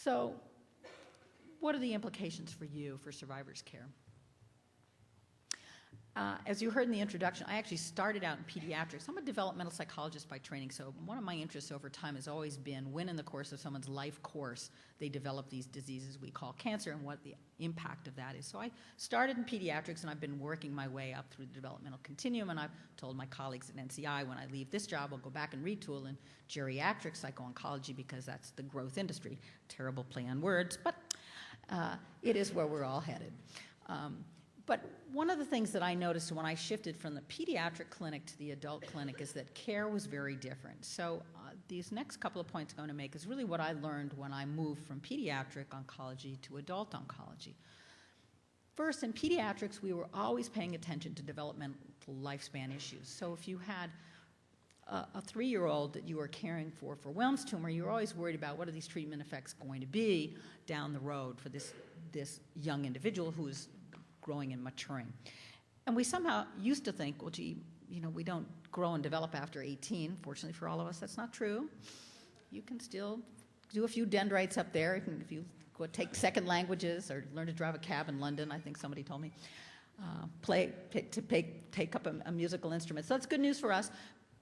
So what are the implications for you for survivors care? As you heard in the introduction, I actually started out in pediatrics. I'm a developmental psychologist by training, so one of my interests over time has always been when in the course of someone's life course they develop these diseases we call cancer and what the impact of that is. So I started in pediatrics, and I've been working my way up through the developmental continuum, and I've told my colleagues at NCI when I leave this job, I'll go back and retool in geriatric psycho-oncology because that's the growth industry. Terrible play on words, but it is where we're all headed. But one of the things that I noticed when I shifted from the pediatric clinic to the adult clinic is that care was very different. So these next couple of points I'm going to make is really what I learned when I moved from pediatric oncology to adult oncology. First, in pediatrics, we were always paying attention to developmental lifespan issues. So if you had a 3-year-old that you were caring for Wilms tumor, you were always worried about what are these treatment effects going to be down the road for this young individual who is growing and maturing. And we somehow used to think, well, gee, we don't grow and develop after 18. Fortunately for all of us, that's not true. You can still do a few dendrites up there if you go take second languages or learn to drive a cab in London, I think somebody told me, take up a musical instrument. So that's good news for us.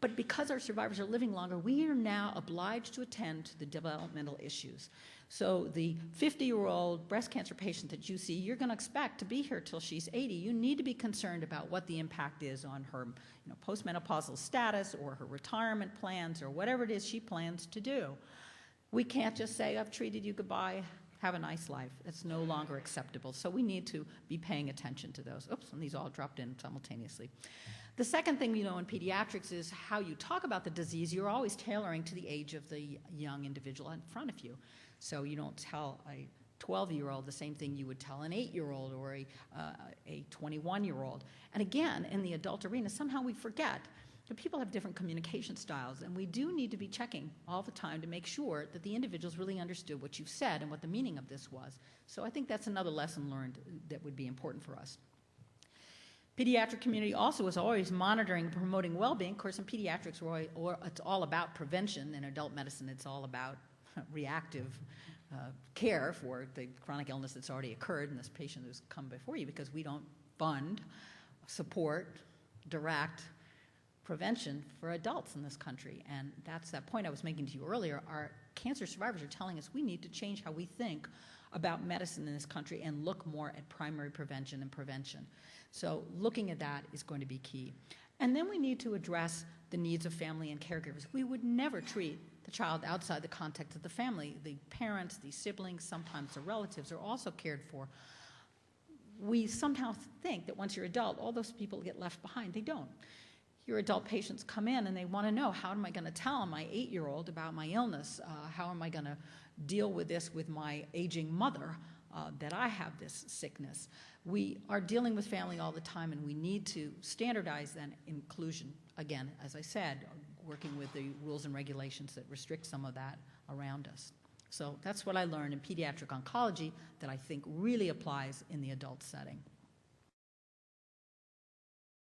But because our survivors are living longer, we are now obliged to attend to the developmental issues. So the 50-year-old breast cancer patient that you see, you're going to expect to be here till she's 80. You need to be concerned about what the impact is on her postmenopausal status or her retirement plans or whatever it is she plans to do. We can't just say, I've treated you, goodbye, have a nice life. It's no longer acceptable. So we need to be paying attention to those. Oops, and these all dropped in simultaneously. The second thing in pediatrics is how you talk about the disease. You're always tailoring to the age of the young individual in front of you. So you don't tell a 12-year-old the same thing you would tell an 8-year-old or a 21-year-old. And again, in the adult arena, somehow we forget that people have different communication styles, and we do need to be checking all the time to make sure that the individuals really understood what you've said and what the meaning of this was. So I think that's another lesson learned that would be important for us. Pediatric community also is always monitoring and promoting well-being. Of course, in pediatrics, it's all about prevention. In adult medicine, it's all about reactive care for the chronic illness that's already occurred in this patient who's come before you, because we don't fund, support, direct prevention for adults in this country. And that's that point I was making to you earlier. Our cancer survivors are telling us we need to change how we think about medicine in this country and look more at primary prevention and prevention. So looking at that is going to be key. And then we need to address the needs of family and caregivers. We would never treat the child outside the context of the family. The parents, the siblings, sometimes the relatives are also cared for. We somehow think that once you're adult, all those people get left behind. They don't. Your adult patients come in and they want to know, how am I going to tell my 8-year-old about my illness? How am I going to deal with this with my aging mother, that I have this sickness? We are dealing with family all the time, and we need to standardize that inclusion. Again, as I said, working with the rules and regulations that restrict some of that around us. So that's what I learned in pediatric oncology that I think really applies in the adult setting.